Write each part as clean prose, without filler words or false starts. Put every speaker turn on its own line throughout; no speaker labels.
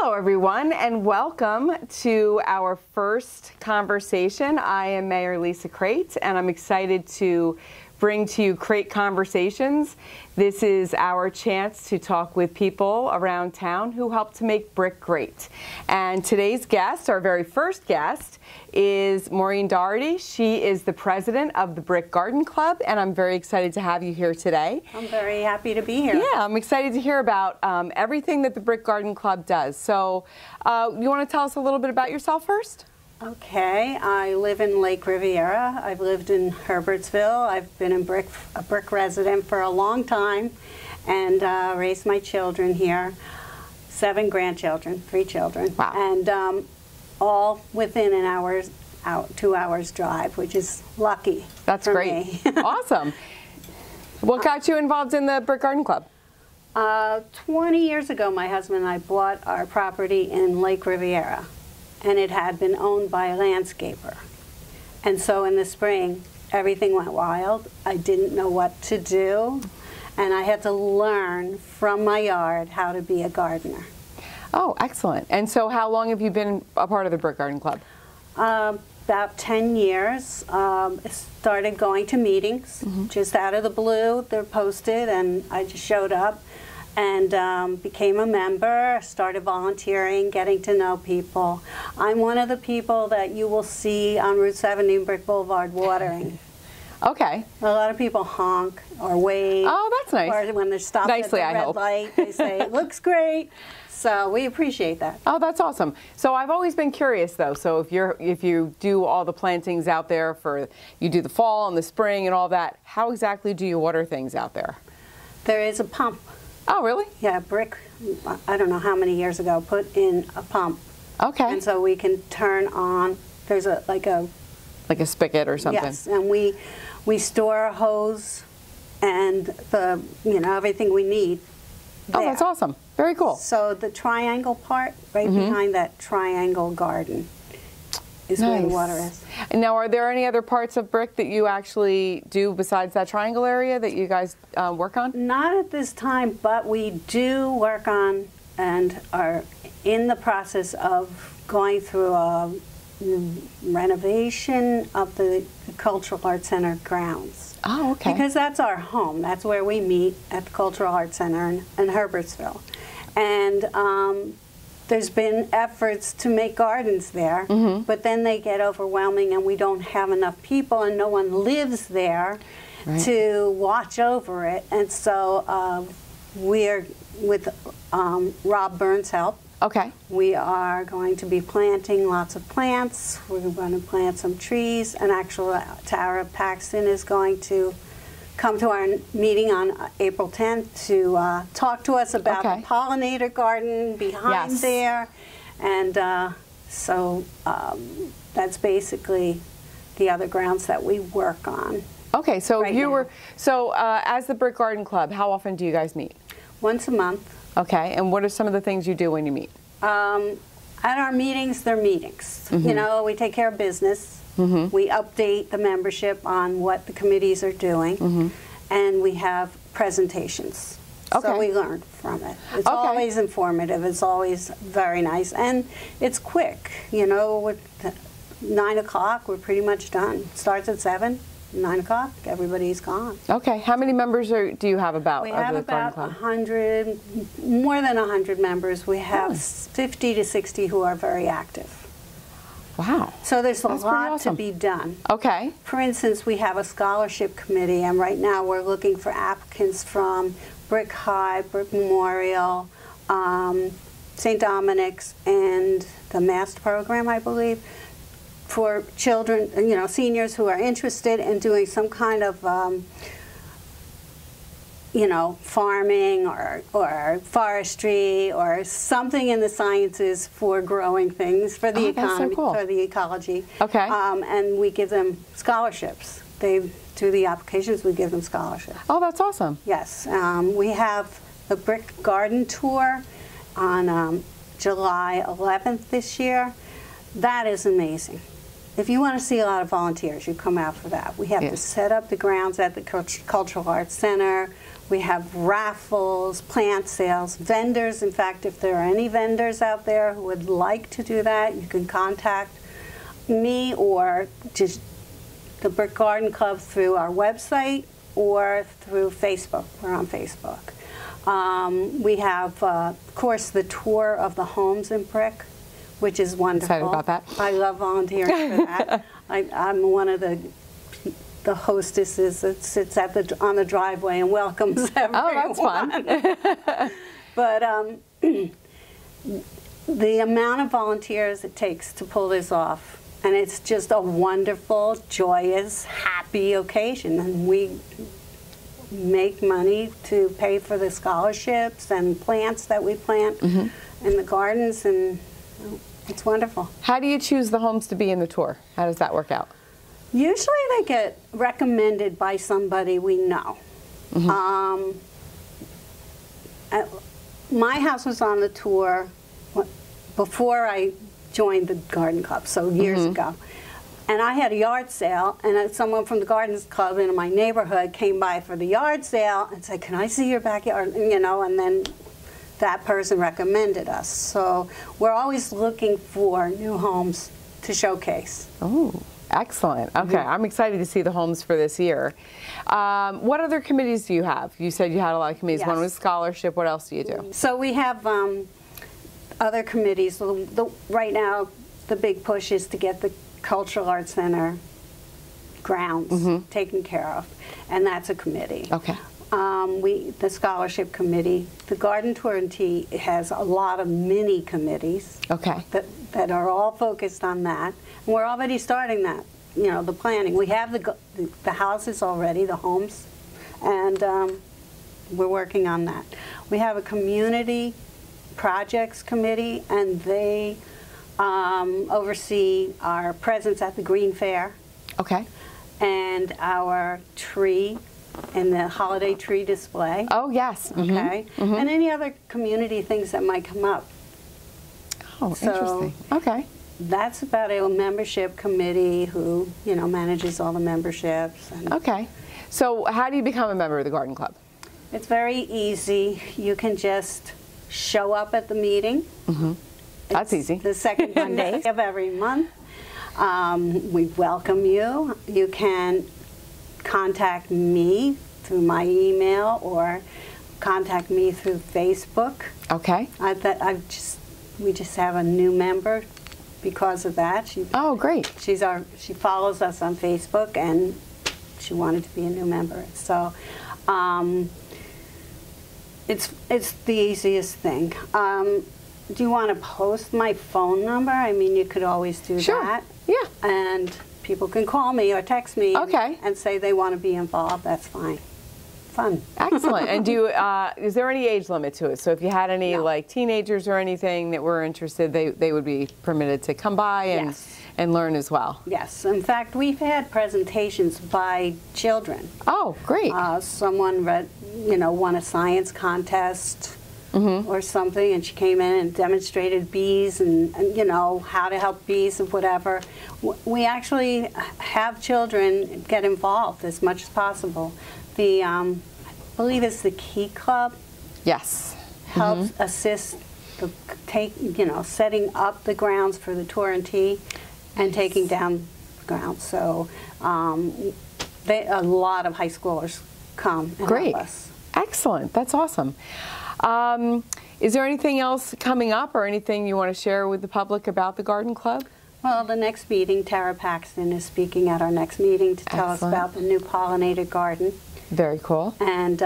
Hello, everyone, and welcome to our first conversation. I am Mayor Lisa Crate, and I'm excited to bring to you Crate Conversations. This is our chance to talk with people around town who help to make brick great. And today's guest, our very first guest, is Maureen Dougherty. She is the president of the Brick Garden Club, and I'm very excited to have you here today.
I'm very happy to be here.
Yeah, I'm excited to hear about everything that the Brick Garden Club does. So you want to tell us a little bit about yourself first?
Okay, I live in Lake Riviera. I've lived in Herbertsville. I've been a brick resident for a long time and raised my children here. 7 grandchildren, 3 children.
Wow.
And all within an hour's 2 hours drive, which is lucky.
That's
for
great.
Me.
Awesome. What got you involved in the Brick Garden Club?
20 years ago, my husband and I bought our property in Lake Riviera, and it had been owned by a landscaper. And so in the spring, everything went wild. I didn't know what to do, and I had to learn from my yard how to be a gardener.
Oh, excellent. And so how long have you been a part of the Brick Garden Club?
About 10 years. Started going to meetings, just out of the blue. They're posted, and I just showed up and became a member, started volunteering, getting to know people. I'm one of the people that you will see on Route 70 Brick Boulevard watering.
Okay.
A lot of people honk or wave.
Oh, that's nice.
Or when they're stopped
Nicely,
at the red light, they say, "It looks great." So we appreciate that.
Oh, that's awesome. So I've always been curious, though. So if you do all the plantings out there you do the fall and the spring and all that, how exactly do you water things out there?
There is a pump.
Oh, really?
Yeah, Brick, I don't know how many years ago, put in a pump.
Okay.
And so we can turn on, there's like a
spigot or something.
Yes, and we store a hose and everything we need there.
Oh, that's awesome. Very cool.
So the triangle part, right behind that triangle garden, is where the water is.
And now, are there any other parts of brick that you actually do besides that triangle area that you guys work on?
Not at this time, but we do work on and are in the process of going through a renovation of the Cultural Arts Center grounds.
Oh, okay.
Because that's our home. That's where we meet at the Cultural Arts Center in Herbertsville. And there's been efforts to make gardens there, but then they get overwhelming and we don't have enough people and no one lives there to watch over it. And so we're, with Rob Burns' help, we are going to be planting lots of plants. We're going to plant some trees, and actually Tara Paxton is going to come to our meeting on April 10th to talk to us about the pollinator garden behind there. And so that's basically the other grounds that we work on. Okay, so
as the Brick Garden Club, how often do you guys meet?
Once a month.
Okay, and what are some of the things you do when you meet?
At our meetings, they're meetings. You know, we take care of business. We update the membership on what the committees are doing, and we have presentations. So we learn from it. It's always informative. It's always very nice, and it's quick. You know, with 9 o'clock, we're pretty much done. It starts at 7. 9 o'clock, everybody's gone.
Okay, how many members do you have about?
We have about 100, more than 100 members. We have 50 to 60 who are very active.
Wow.
So there's a lot to be done.
Okay.
For instance, we have a scholarship committee, and right now we're looking for applicants from Brick High, Brick Memorial, St. Dominic's, and the MAST program, I believe, for children, you know, seniors who are interested in doing some kind of, you know, farming or forestry or something in the sciences for growing things for the economy, for the ecology.
Okay.
And we give them scholarships. They do the applications. We give them scholarships.
Oh, that's awesome.
Yes. We have the Brick Garden Tour on July 11th this year. That is amazing. If you want to see a lot of volunteers, you come out for that. We have to set up the grounds at the Cultural Arts Center. We have raffles, plant sales, vendors. In fact, if there are any vendors out there who would like to do that, you can contact me or just the Brick Garden Club through our website or through Facebook. We're on Facebook. We have, of course, the tour of the homes in Brick, which is wonderful.
Excited about that.
I love volunteering for that. I'm one of the hostesses that sits on the driveway and welcomes everyone.
Oh, that's fun.
But the amount of volunteers it takes to pull this off, and it's just a wonderful, joyous, happy occasion. And we make money to pay for the scholarships and plants that we plant in the gardens, and it's wonderful.
How do you choose the homes to be in the tour? How does that work out?
Usually they get recommended by somebody we know. My house was on the tour before I joined the garden club, so years ago. And I had a yard sale, and someone from the Gardens Club in my neighborhood came by for the yard sale and said, "Can I see your backyard?" You know, and then that person recommended us. So we're always looking for new homes to showcase.
Oh, excellent. Okay, I'm excited to see the homes for this year. What other committees do you have? You said you had a lot of committees.
Yes.
One was scholarship. What else do you do?
So we have other committees. Right now, the big push is to get the Cultural Arts Center grounds taken care of, and that's a committee.
Okay.
The scholarship committee, the garden tour and tea has a lot of mini committees.
Okay.
That are all focused on that. And we're already starting that. You know, the planning. We have the houses already, the homes, and we're working on that. We have a community projects committee, and they oversee our presence at the Green Fair.
Okay.
And our tree and the holiday tree display.
Oh, yes.
Okay. And any other community things that might come up.
Oh,
So
interesting. Okay.
that's about a membership committee who, you know, manages all the memberships. And
Okay. So how do you become a member of the garden club?
it's very easy. You can just show up at the meeting.
That's
It's
easy.
The second Monday of every month. We welcome you. You can contact me through my email or contact me through Facebook.
Okay.
We just have a new member because of that.
Oh, great.
She follows us on Facebook, and she wanted to be a new member. So it's the easiest thing. Do you want to post my phone number? I mean, you could always do
Sure.
that.
Yeah.
And people can call me or text me
Okay.
and say they want to be involved. That's fine. Fun.
Excellent. And do you, is there any age limit to it? So if you had any
No.
like teenagers or anything that were interested, they would be permitted to come by
Yes.
and learn as well.
Yes. In fact, we've had presentations by children.
Oh, great.
Someone won a science contest or something, and she came in and demonstrated bees and you know, how to help bees and whatever. We actually have children get involved as much as possible. I believe it's the Key Club
Yes.
helps assist setting up the grounds for the tour and tea and taking down the grounds. So a lot of high schoolers come and
Great.
help us.
Excellent. That's awesome. Is there anything else coming up or anything you want to share with the public about the garden club?
Well, the next meeting, Tara Paxton is speaking at our next meeting to tell
Excellent.
us about the new pollinated garden.
Very cool.
And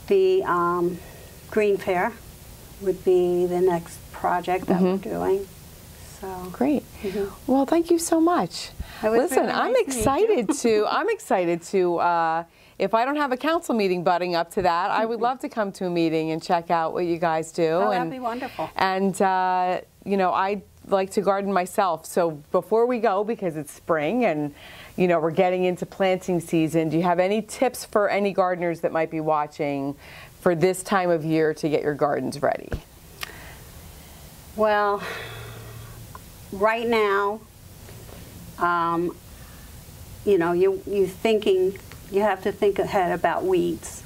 the Green Fair would be the next project that we're doing. So
Great. Well, thank you so much.
It was
Listen,
really
I'm
nice to meet
excited to. I'm excited to. If I don't have a council meeting butting up to that, I would love to come to a meeting and check out what you guys do.
Oh,
and
that'd be wonderful.
And you know, I like to garden myself. So before we go, because it's spring and you know we're getting into planting season, do you have any tips for any gardeners that might be watching for this time of year to get your gardens ready?
Well, right now, you know, you're thinking you have to think ahead about weeds.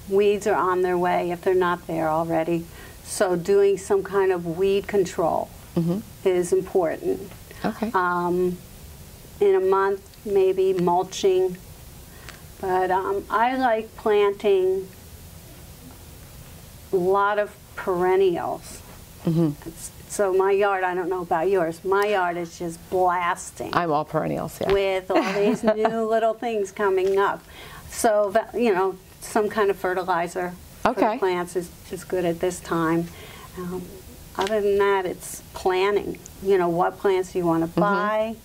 Weeds are on their way if they're not there already. So doing some kind of weed control is important.
Okay.
In a month, maybe mulching. But I like planting a lot of perennials. So my yard, I don't know about yours, my yard is just blasting.
I'm all perennials, yeah.
With all these new little things coming up. So, you know, some kind of fertilizer for the plants is good at this time. Other than that, it's planning. You know, what plants do you want to buy?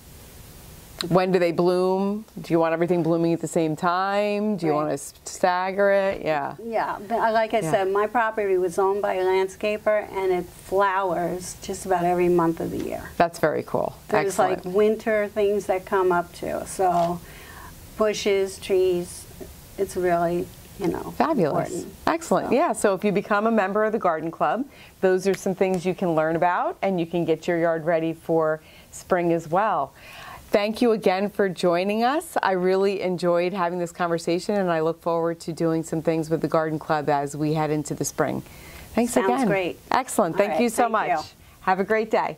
When do they bloom? Do you want everything blooming at the same time? Do you want to stagger it? Yeah.
Yeah, but like I said, my property was owned by a landscaper, and it flowers just about every month of the year.
That's very cool.
There's like winter things that come up too. So bushes, trees, it's really, you know,
fabulous.
Important.
Excellent. So. Yeah, so if you become a member of the Garden Club, those are some things you can learn about, and you can get your yard ready for spring as well. Thank you again for joining us. I really enjoyed having this conversation, and I look forward to doing some things with the Garden Club as we head into the spring. Thanks again.
Sounds great.
Excellent. Thank you so much. Have a great day.